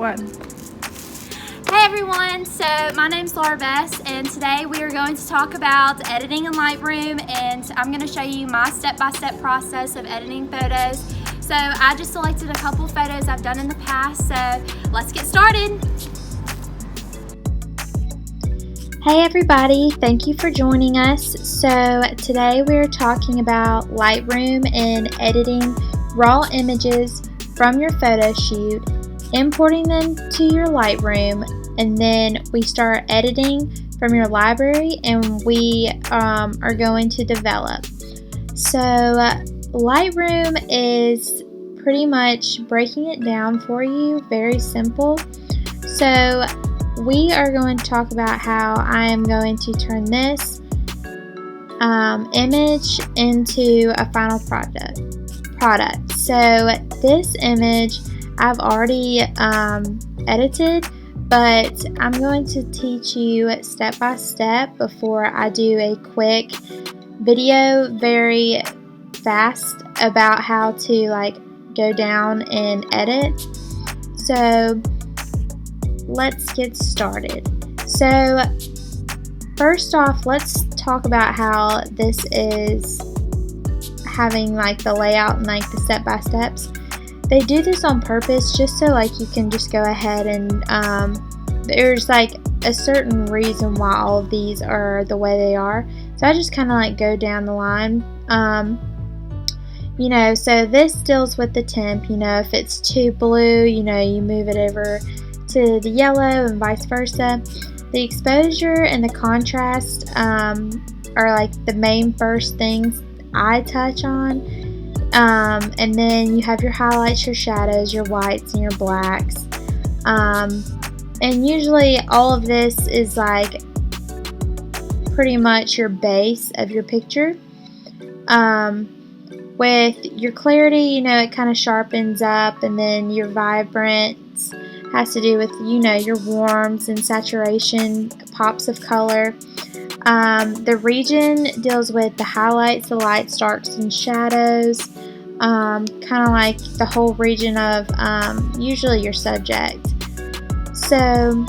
1. Hey everyone, so my name's Laura Bess, and today we are going to talk about editing in LightRoom, and I'm going to show you my step-by-step process of editing photos. So I just selected a couple photos I've done in the past, so let's get started. Hey everybody, thank you for joining us. So today we are talking about LightRoom and editing raw images from your photo shoot, importing them to your LightRoom, and then we start editing from your library and we are going to develop. So LightRoom is pretty much breaking it down for you, very simple. So we are going to talk about how I am going to turn this image into a final product. So this image I've already edited, but I'm going to teach you step by step before I do a quick video very fast about how to go down and edit. So let's get started. So first off, let's talk about how this is having the layout and the step-by-steps. They do this on purpose just so you can just go ahead and there's a certain reason why all of these are the way they are. So I just kind of go down the line. So this deals with the temp. If it's too blue, you move it over to the yellow and vice versa. The exposure and the contrast are the main first things I touch on, and then you have your highlights, your shadows, your whites, and your blacks, and usually all of this is pretty much your base of your picture. With your clarity, it kind of sharpens up, and then your vibrance has to do with your warms and saturation, pops of color. The region deals with the highlights, the lights, darks, and shadows, kind of the whole region of usually your subject. So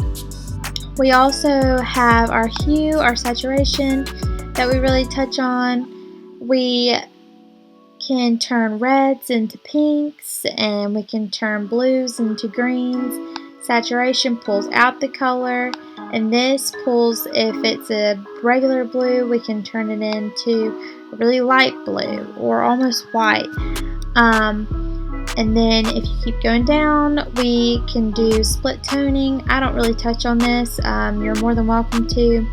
we also have our hue, our saturation that we really touch on. We can turn reds into pinks, and we can turn blues into greens. Saturation pulls out the color, and this pulls, if it's a regular blue, we can turn it into a really light blue or almost white. And then if you keep going down, we can do split toning. I don't really touch on this. You're more than welcome to.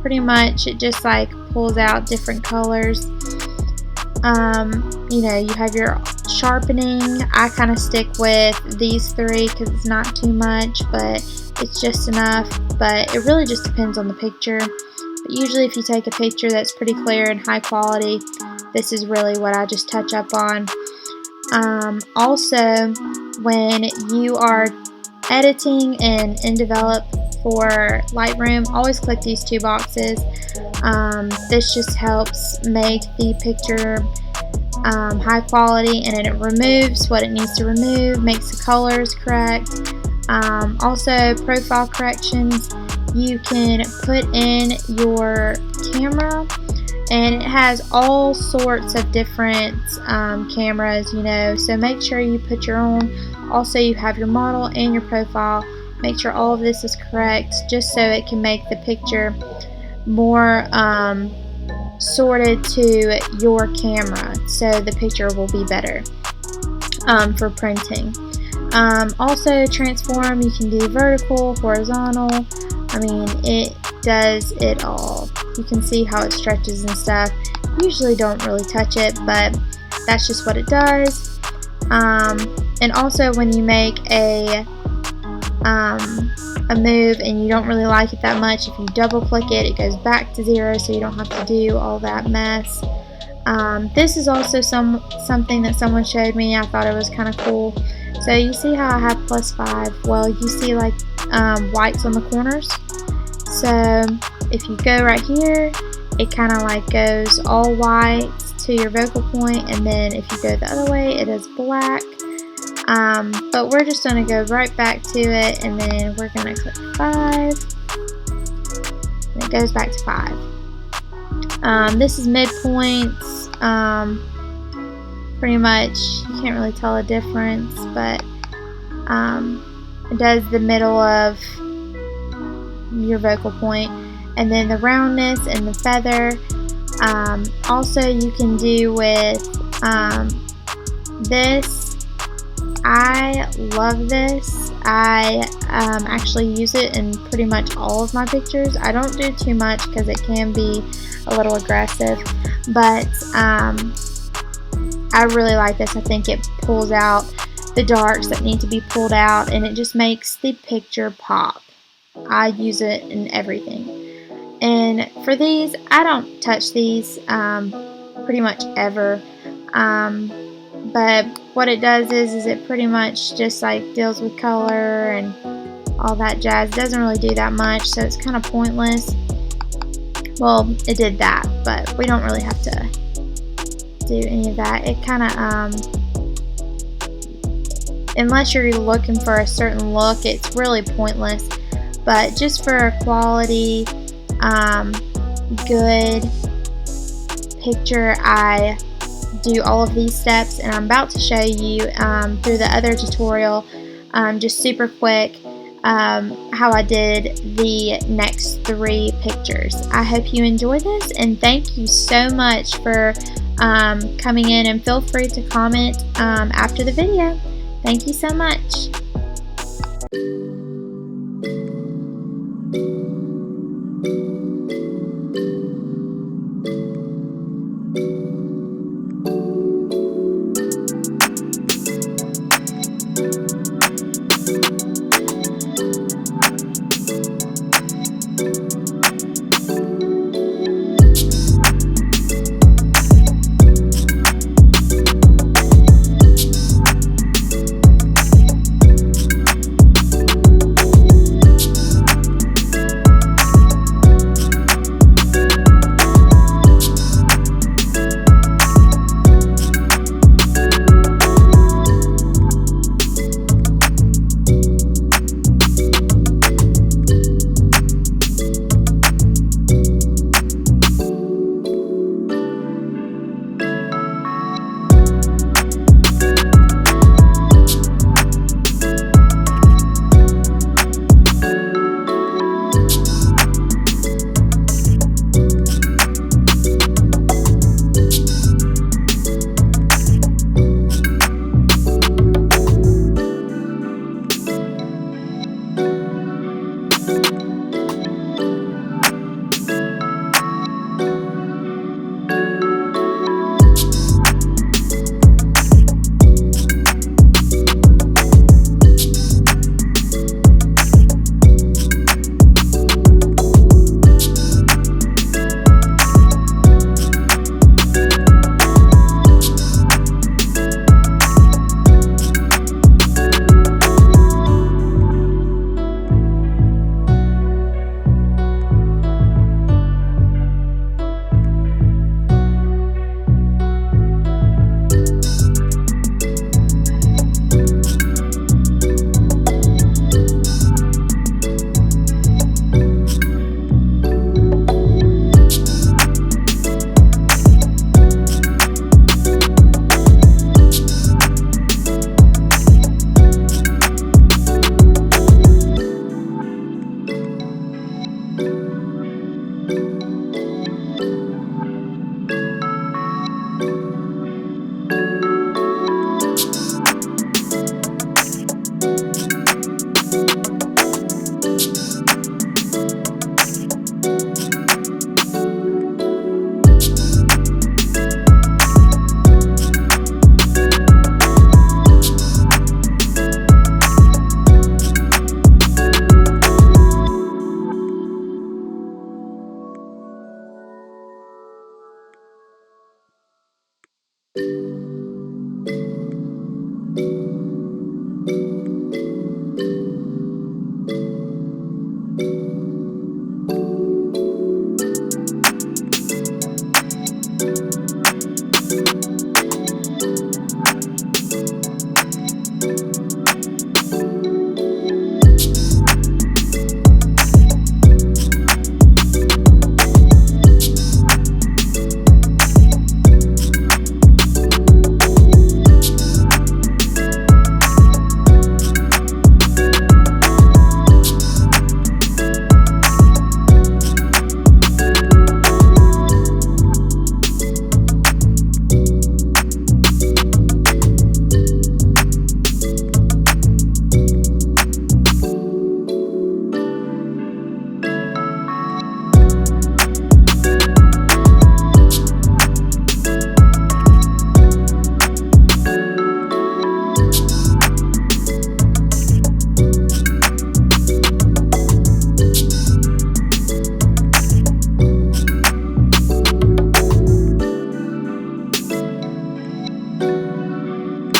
Pretty much it just pulls out different colors. You have your sharpening. I kind of stick with these three because it's not too much, but it's just enough. But it really just depends on the picture. But usually if you take a picture that's pretty clear and high quality, this is really what I just touch up on. Also, when you are editing and in develop for LightRoom, always click these two boxes. This just helps make the picture high quality, and it removes what it needs to remove, makes the colors correct. Also, profile corrections, you can put in your camera, and it has all sorts of different cameras, so make sure you put your own. Also, you have your model and your profile. Make sure all of this is correct, just so it can make the picture more sorted to your camera, so the picture will be better for printing. Also, transform, you can do vertical, horizontal. It does it all. You can see how it stretches and stuff. Usually don't really touch it, but that's just what it does. And also, when you make a move and you don't really like it that much, if you double click it, it goes back to 0, so you don't have to do all that mess. This is also something that someone showed me. I thought it was kind of cool. So you see how I have +5? Well, you see whites on the corners. So if you go right here, it kind of goes all white to your focal point, and then if you go the other way, it is black. But we're just going to go right back to it, and then we're going to click 5, and it goes back to 5. This is midpoints. Pretty much, you can't really tell a difference, but it does the middle of your vocal point, and then the roundness and the feather. Also, you can do with this. I love this. I actually use it in pretty much all of my pictures. I don't do too much because it can be a little aggressive, but I really like this. I think it pulls out the darks that need to be pulled out, and it just makes the picture pop. I use it in everything. And for these, I don't touch these pretty much ever. But what it does is it pretty much just like deals with color and all that jazz. It doesn't really do that much, so it's kind of pointless. Well, it did that, but we don't really have to do any of that. It kind of, unless you're looking for a certain look, it's really pointless. But just for a quality, good picture, I do all of these steps, and I'm about to show you through the other tutorial, just super quick, how I did the next 3 pictures. I hope you enjoy this, and thank you so much for coming in, and feel free to comment after the video. Thank you so much.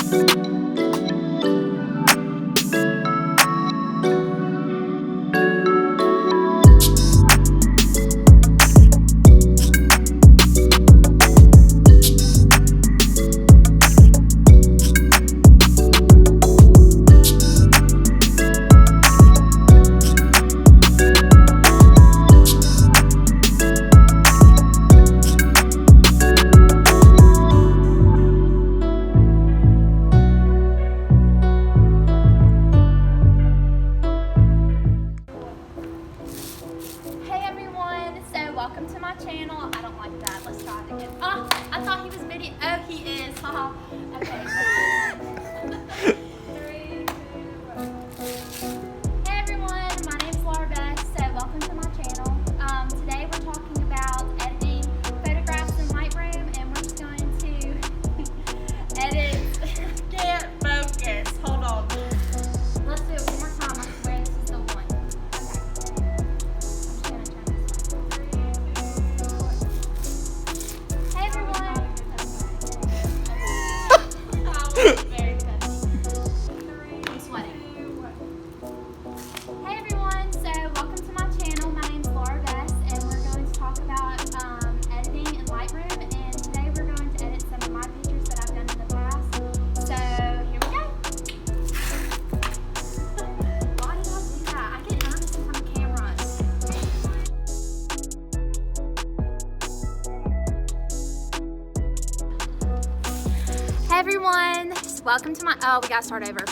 Hey everyone, so welcome to my channel. I don't like that. Let's try it again. Oh, I thought he was video. Oh, he is. Haha. Okay. 3, 2, 1. Hey everyone, my name's LightRoom. So welcome to my channel. Today we're talking about editing photographs in LightRoom, and we're just going to edit. Can't focus. Hold on. Let's do it one more time. I swear this is the one. Hey everyone! I'm sweating. Hey everyone! So welcome to my channel. My name's Laura Bess, and we're going to talk about editing in LightRoom. And today we're going to edit some of my pictures that I've done in the past. So here we go. Why did I do that? I get nervous in front of cameras. Hey everyone, welcome to my, oh, we gotta start over.